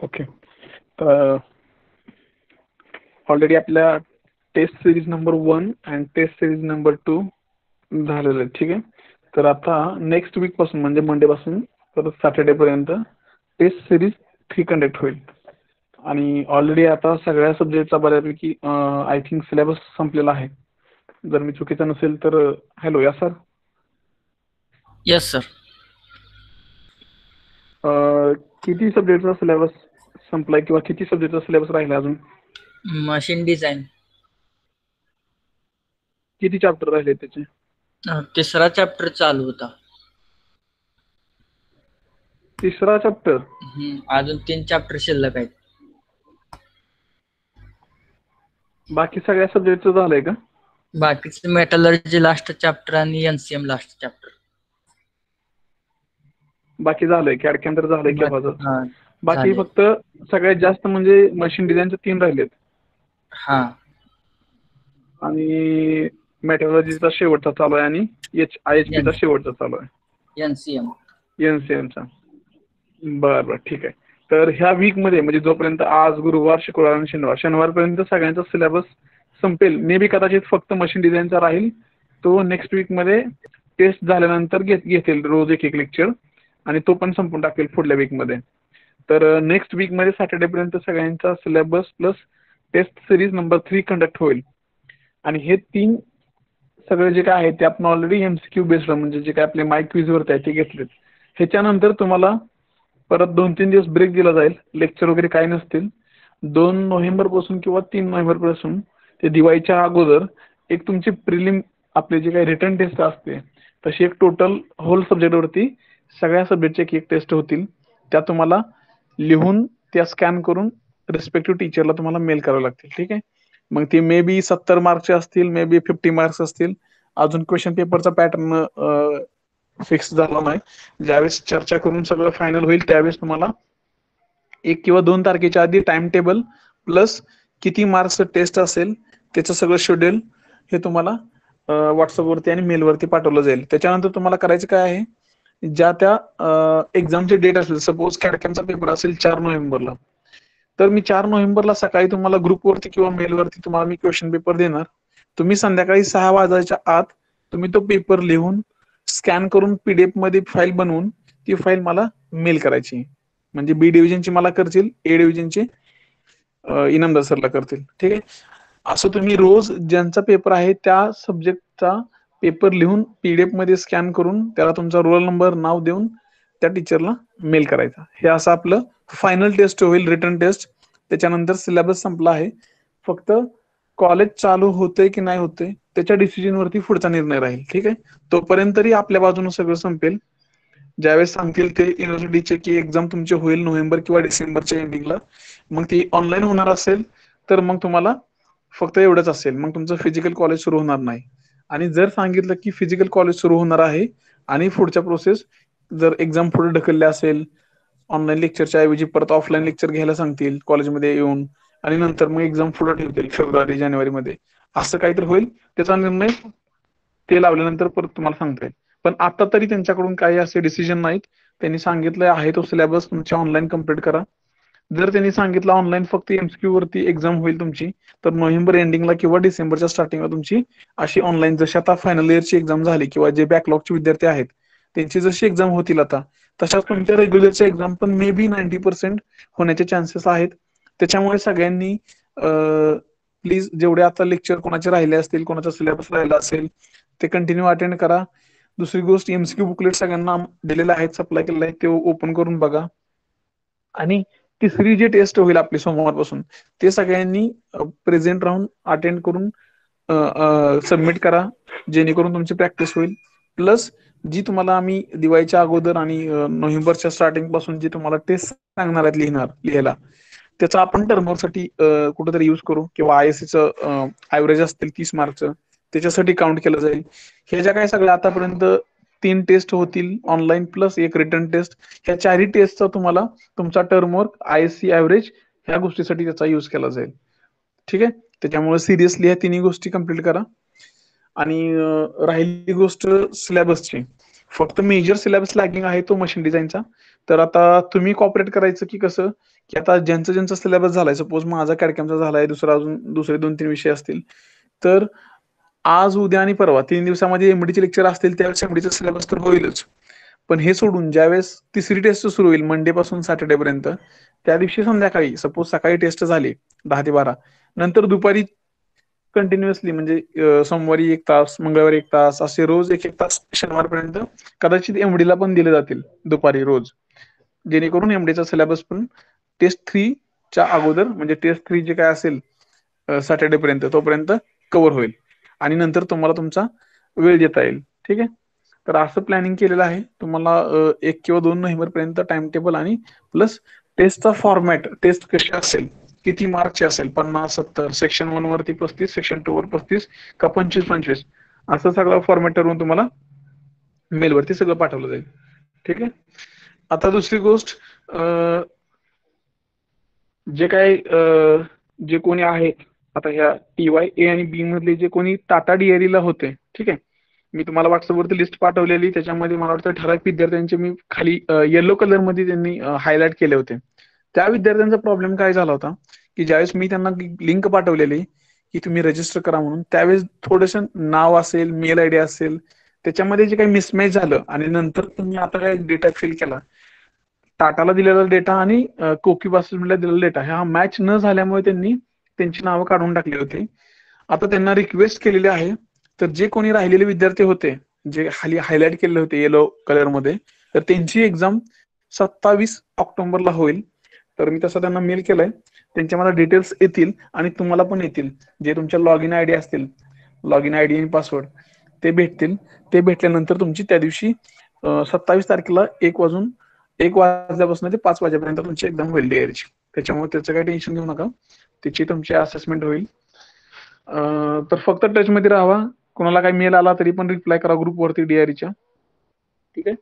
Okay. तर already आपल्या taste series number 1 आणि टेस्ट सिरीज नंबर 2 झालेलं आहे. ठीक आहे. तर आता नेक्स्ट वीक पासून म्हणजे मंडे पासून तर सॅटर्डे पर्यंत टेस्ट सिरीज 3 कंडक्ट होईल. आणि ऑलरेडी आता सगळ्या सब्जेक्टचा बऱ्यापैकी आय थिंक सिलेबस संपलेला आहे. जर मी चुकीचा नसेल तर हॅलो या सर. Yes sir. किती सब्जेक्टचा सिलेबस संपलाय किंवा किती सब्जेक्टचा सिलेबस राहिला अजून? मशीन डिझाइन किती चॅप्टर राहिले त्याचे? तिसरा चॅप्टर चालू होता. तिसरा चॅप्टर. अजून 3 चॅप्टर शिल्लक आहेत. बाकी सगळ्या सब्जेक्टचं झालंय का? बाकीचे मेटलर्जी लास्ट चॅप्टर आणि एनसीएम लास्ट चॅप्टर. बाकी झालंय कॅडकॅम तर झालंय केव्हाचं. बाकी झाले. फक्त सगळ्यात जास्त म्हणजे मशीन डिझाईनचे 3 राहिलेत हा. आणि मेट्रोलॉजीचा शेवटचा चालू आहे आणि IHP चा शेवटचा चालू आहे. एनसीएम. NCM चा. बरं ठीक आहे. तर ह्या वीक मध्ये म्हणजे जोपर्यंत आज गुरुवार, शुक्रवार आणि शनिवारपर्यंत सगळ्यांचा सिलेबस संपेल. मे बी कदाचित फक्त मशीन डिझाईनचा राहील. तो नेक्स्ट वीक मध्ये टेस्ट झाल्यानंतर घेतील रोज एक लेक्चर आणि तो पण संपून टाकेल पुढल्या वीक मध्ये. तर नेक्स्ट वीक मध्ये सॅटर्डे पर्यंत सगळ्यांचा syllabus plus test series number 3 conduct होईल. आणि हे 3 सगळे जे काय आहे ते आपण ऑलरेडी MCQ बेस्ड म्हणजे जे काय आपले माय क्विज वरती आहे ते घेतलेत. ह्याच्यानंतर तुम्हाला परत 2-3 दिवस ब्रेक दिला जाईल. लेक्चर वगैरे काही नसतील. 2 नोव्हेंबर पासून किंवा 3 नोव्हेंबर पासून ते दिवाळीच्या अगोदर एक तुमची प्रिलिम आपले जे काही रिटर्न टेस्ट असते तशी एक टोटल होल सब्जेक्टवरती सगळ्या सब्जेक्टचे एक टेस्ट होतील. त्या तुम्हाला लिहून त्या स्कॅन करून रिस्पेक्टिव्ह टीचरला तुम्हाला मेल करावं लागतील. ठीक आहे. मग ते मे बी 70 मार्क्सचे असतील, मे बी 50 मार्क्स असतील. अजून क्वेश्चन पेपरचा पॅटर्न फिक्स झाला नाही. ज्यावेळेस चर्चा करून सगळं फायनल होईल त्यावेळेस तुम्हाला 1 किंवा 2 तारखेच्या आधी टाइम टेबल प्लस किती मार्क्स टेस्ट असेल त्याचं सगळं शेड्यूल हे तुम्हाला व्हॉट्सअपवरती आणि मेलवरती पाठवलं जाईल. त्याच्यानंतर तुम्हाला करायचं काय आहे, ज्या त्या एक्झामची डेट असेल, सपोज कॅडकॅमचा पेपर असेल 4 नोव्हेंबरला, तर मी 4 नोव्हेंबरला सकाळी तुम्हाला ग्रुपवरती किंवा मेलवरती तुम्हाला मी क्वेश्चन पेपर देणार. तुम्ही संध्याकाळी 6 वाजायच्या आत तुम्ही तो पेपर लिहून स्कॅन करून PDF मध्ये फाईल बनवून ती फाईल मला मेल करायची. म्हणजे B डिव्हिजनची मला करतील, A डिव्हिजनची इनामदार सरला करतील. ठीक आहे. असं तुम्ही रोज ज्यांचा पेपर आहे त्या सब्जेक्टचा पेपर लिहून PDF मध्ये स्कॅन करून त्याला तुमचा रोल नंबर नाव देऊन त्या टीचरला मेल करायचा. हे असं आपलं फायनल टेस्ट होईल, रिटर्न टेस्ट. त्याच्यानंतर सिलेबस संपला आहे. फक्त कॉलेज चालू होतंय की नाही होतंय त्याच्या डिसिजन वरती पुढचा निर्णय राहील. ठीक आहे. तोपर्यंत तरी आपल्या बाजूने सगळं संपेल. ज्यावेळेस सांगतील ते युनिव्हर्सिटीचे की एक्झाम तुमची होईल नोव्हेंबर किंवा डिसेंबरच्या एंडिंगला, मग ती ऑनलाईन होणार असेल तर मग तुम्हाला फक्त एवढंच असेल, मग तुमचं फिजिकल कॉलेज सुरू होणार नाही. आणि जर सांगितलं की फिजिकल कॉलेज सुरू होणार आहे आणि पुढच्या प्रोसेस जर एक्झाम पुढे ढकलल्या असेल, ऑनलाईन लेक्चरच्या ऐवजी परत ऑफलाईन लेक्चर घ्यायला सांगतील कॉलेजमध्ये येऊन आणि नंतर मग एक्झाम पुढे ठेवतील फेब्रुवारी जानेवारीमध्ये, असं काहीतरी होईल. त्याचा निर्णय ते लावल्यानंतर परत तुम्हाला सांगता येईल. पण आता तरी त्यांच्याकडून काही असे डिसिजन नाहीत. त्यांनी सांगितलं आहे तो सिलेबस तुमच्या ऑनलाईन कम्प्लीट करा. जर त्यांनी सांगितलं ऑनलाईन फक्त MCQ वरती एक्झाम होईल तुमची, तर नोव्हेंबर एंडिंगला किंवा डिसेंबरच्या स्टार्टिंगला तुमची अशी ऑनलाईन जशी आता फायनल इयरची एक्झाम झाली किंवा जे बॅकलॉगचे विद्यार्थी आहेत त्यांची जशी एक्झाम होतील आता, तशाच तुमच्या रेग्युलरच्या एक्झाम पण मे बी 90% होण्याचे चान्सेस आहेत. त्याच्यामुळे सगळ्यांनी प्लीज जेवढे आता लेक्चर कोणाचे राहिले असतील, कोणाचा सिलेबस राहिला असेल ते कंटिन्यू अटेंड करा. दुसरी गोष्ट MCQ बुकलेट सगळ्यांना दिलेले आहेत, सप्लाय केलेले आहेत, ते ओपन करून बघा. आणि तिसरी जी टेस्ट होईल आपली सोमवारपासून ते सगळ्यांनी प्रेझेंट राहून अटेंड करून सबमिट करा, जेणेकरून तुमची प्रॅक्टिस होईल. प्लस जी तुम्हाला आम्ही दिवाळीच्या अगोदर आणि नोव्हेंबरच्या स्टार्टिंग पासून जी तुम्हाला टेस्ट सांगणार आहेत लिहायला, त्याचा आपण टर्मवर्कसाठी कुठेतरी युज करू किंवा ISCचं ऍव्हरेज असतील 30 मार्कचं त्याच्यासाठी काउंट केलं जाईल. हे ज्या काही सगळ्या आतापर्यंत 3 टेस्ट होतील ऑनलाईन प्लस एक रिटर्न टेस्ट, ह्या 4ही टेस्टचा तुम्हाला तुमचा टर्मवर्क ISC ऍव्हरेज ह्या गोष्टीसाठी त्याचा युज केला जाईल. ठीक आहे. त्याच्यामुळे सिरियसली ह्या 3ही गोष्टी कम्प्लीट करा. आणि राहिली गोष्ट सिलेबसची, फक्त मेजर सिलेबस लॅगिंग आहे तो मशीन डिझाईनचा. तर आता तुम्ही कॉपरेट करायचं की कसं की आता ज्यांचं ज्यांचा सिलेबस झालाय, सपोज माझा कॅडकॅमचा झालाय, दुसरा अजून दुसरे 2-3 विषय असतील. तर आज, उद्या आणि परवा 3 दिवसामध्ये एमडीचे लेक्चर असतील, त्यावेळेस एमडीचा सिलेबस तर होईलच. पण हे सोडून ज्यावेळेस तिसरी टेस्ट सुरू होईल मंडे पासून सॅटर्डे पर्यंत, त्या दिवशी संध्याकाळी सपोज सकाळी टेस्ट झाली 10 ते 12, नंतर दुपारी कंटिन्युअसली म्हणजे सोमवारी 1 तास, मंगळवारी 1 तास, असे रोज 1-1 तास शनिवारपर्यंत कदाचित एमडीला पण दिले जातील दुपारी रोज. जेणेकरून एमडीचा सिलेबस पण टेस्ट 3 च्या अगोदर म्हणजे टेस्ट 3 जे काय असेल सॅटर्डे पर्यंत तोपर्यंत कव्हर होईल आणि नंतर तुम्हाला तुमचा वेळ देता येईल. ठीक आहे. तर असं प्लॅनिंग केलेलं आहे. तुम्हाला 1 किंवा 2 नोव्हेंबर पर्यंत टाइम टेबल आणि प्लस टेस्टचा फॉर्मॅट, टेस्ट कशी असेल, किती मार्कची असेल, 50-70, सेक्शन 1 वरती 35, सेक्शन 2 वर 35 का 25-25, असं सगळं फॉर्मॅट ठरवून तुम्हाला मेलवरती सगळं पाठवलं जाईल. ठीक आहे. आता दुसरी गोष्ट, जे काही जे कोणी आहेत आता ह्या TY A आणि B मधले जे कोणी टाटा डिअरीला होते, ठीक आहे, मी तुम्हाला व्हॉट्सअपवरती लिस्ट पाठवलेली. त्याच्यामध्ये मला वाटतं ठराविक विद्यार्थ्यांचे मी खाली येलो कलर मध्ये त्यांनी हायलाइट केले होते. त्या विद्यार्थ्यांचा प्रॉब्लेम काय झाला होता की ज्यावेळेस मी त्यांना लिंक पाठवलेली की तुम्ही रजिस्टर करा म्हणून, त्यावेळेस थोडस नाव असेल, मेल आयडी असेल, त्याच्यामध्ये जे काही मिसमॅच झालं आणि नंतर तुम्ही आता काय डेटा फिल केला, टाटाला दिलेला डेटा आणि कोकी बास्केटला दिलेला डेटा हा मॅच न झाल्यामुळे त्यांनी त्यांची नावं काढून टाकली होती. आता त्यांना रिक्वेस्ट केलेली आहे, तर जे कोणी राहिलेले विद्यार्थी होते, जे खाली हायलाइट केलेले होते येलो कलर मध्ये, तर त्यांची एक्झाम 27 ऑक्टोबरला होईल. तर मी तसं त्यांना मेल केलाय. त्यांच्या मला डिटेल्स येतील आणि तुम्हाला पण येतील. जे तुमच्या लॉग इन आयडी असतील, लॉग इन आयडी आणि पासवर्ड ते भेटतील. ते भेटल्यानंतर तुमची त्या दिवशी 27 तारखेला 1 वाजल्यापासून ते 5 वाजेपर्यंत तुमची एक्झाम होईल डिअरीची. त्याच्यामुळे त्याचं काही टेन्शन घेऊ नका. त्याची तुमची असेसमेंट होईल. तर फक्त टच मध्ये राहा. कोणाला काही मेल आला तरी पण रिप्लाय करा ग्रुपवरती डिआरीच्या. ठीक आहे.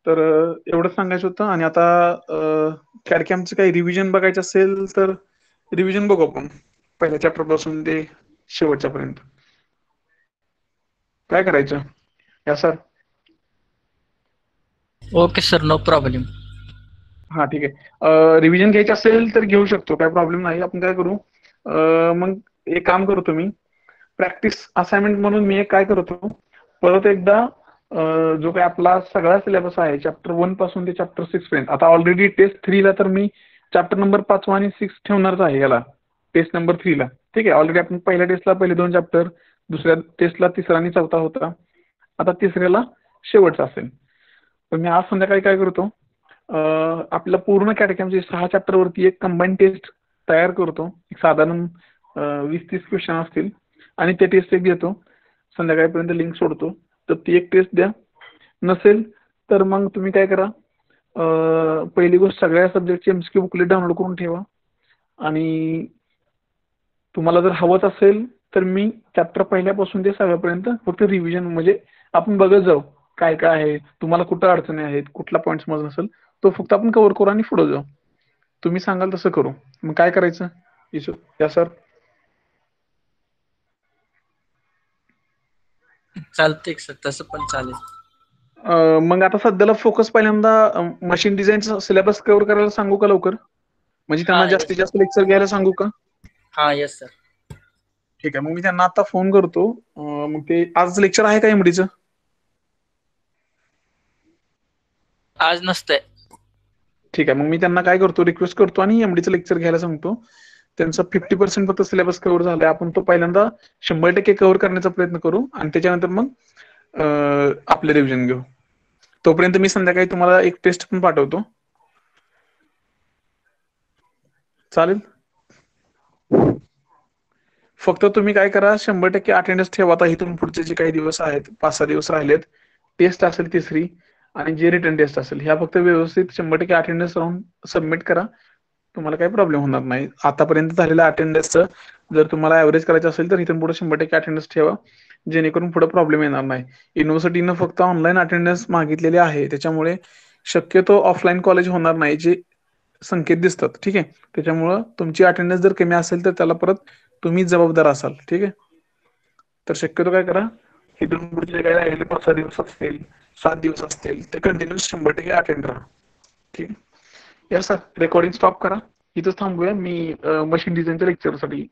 तर एवढंच सांगायचं होतं. आणि आता कॅडकॅमचं काही रिव्हिजन बघायचं असेल तर रिव्हिजन बघू आपण पहिल्या चॅप्टर पासून ते शेवटच्या पर्यंत. काय करायचं या sir? Okay sir, no problem. हा ठीक आहे. रिव्हिजन घ्यायची असेल तर घेऊ शकतो, काय प्रॉब्लेम नाही. आपण काय करू, मग एक काम करतो मी, प्रॅक्टिस असाइनमेंट म्हणून मी एक काय करतो, परत एकदा जो काही आपला सगळा सिलेबस आहे चॅप्टर 1 पासून ते चॅप्टर 6 पर्यंत. आता ऑलरेडी टेस्ट 3 ला तर मी चॅप्टर नंबर 5 आणि 6 ठेवणारच आहे याला, टेस्ट नंबर 3 ला. ठीक आहे. ऑलरेडी आपण पहिल्या टेस्टला पहिले 2 चॅप्टर, दुसऱ्या टेस्टला 3रा आणि 4था होता, आता 3ऱ्याला शेवटचा असेल. तर मी आज संध्याकाळी काय करतो, आपल्या पूर्ण कॅडकॅमचे 6 चॅप्टर वरती एक कंबाईन टेस्ट तयार करतो. एक साधारण 20-30 क्वेश्चन असतील आणि ते टेस्ट एक घेतो. संध्याकाळपर्यंत लिंक सोडतो. तर ती एक टेस्ट द्या. नसेल तर मग तुम्ही काय करा, पहिली गोष्ट सगळ्या सब्जेक्टची MCQ बुकलेट डाउनलोड करून ठेवा. आणि तुम्हाला जर हवंच असेल तर मी चॅप्टर पहिल्यापासून ते सगळ्यापर्यंत फक्त रिव्हिजन म्हणजे आपण बघत जाऊ काय काय आहे, तुम्हाला कुठं अडचणी आहेत, कुठला पॉईंट्स मध्ये नसेल तो फक्त आपण कव्हर करू आणि पुढे जाऊ. तुम्ही सांगाल तसं करू. मग काय करायचं या सर? चालतंय सर, तसं पण चालेल. मग आता सध्याला फोकस पहिल्यांदा मशीन डिझाईनचा सिलेबस कव्हर करायला सांगू का लवकर, म्हणजे त्यांना हा, जास्तीत येस. जास्त लेक्चर घ्यायला सांगू का? हा, येस सर. ठीक आहे. मग मी त्यांना आता फोन करतो. मग ते आज लेक्चर आहे का एमडीचं? आज नसतंय. ठीक आहे. मग मी त्यांना काय करतो, रिक्वेस्ट करतो आणि एमडीचं लेक्चर घ्यायला सांगतो. त्यांचा 50% फक्त सिलेबस कव्हर झालाय. आपण तो पहिल्यांदा 100% कव्हर करण्याचा प्रयत्न करू आणि त्याच्यानंतर मग आपले रिव्हिजन घेऊ. तोपर्यंत मी संध्याकाळी तुम्हाला एक टेस्ट पण पाठवतो. चालेल. फक्त तुम्ही काय करा, 100% अटेंडन्स ठेवा. आता इथून पुढचे जे काही दिवस आहेत, 5-6 दिवस राहिलेत, टेस्ट असेल तिसरी आणि जे रिटर्न टेस्ट असेल, ह्या फक्त व्यवस्थित 100% अटेंडन्स राहून सबमिट करा. तुम्हाला काही प्रॉब्लेम होणार नाही. आतापर्यंत झालेल्या अटेंडन्सचं जर तुम्हाला ऍव्हरेज करायचं असेल तर इथून पुढे 100% अटेंडन्स ठेवा, जेणेकरून पुढे प्रॉब्लेम येणार नाही. युनिव्हर्सिटीनं फक्त ऑनलाईन अटेंडन्स मागितलेले आहे, त्याच्यामुळे शक्यतो ऑफलाईन कॉलेज होणार नाही जे संकेत दिसतात. ठीक आहे. त्याच्यामुळं तुमची अटेंडन्स जर कमी असेल तर त्याला परत तुम्ही जबाबदार असाल. ठीक आहे. तर शक्यतो काय करा, इथून पुढचे काय राहिले 5-6 दिवस असतील, 7 दिवस असतील, ते कंटिन्युअस 100% अटेंड राहा. ठीक आहे. या सर रेकॉर्डिंग स्टॉप करा. इथंच थांबूया. मी मशीन डिझाईनच्या लेक्चरसाठी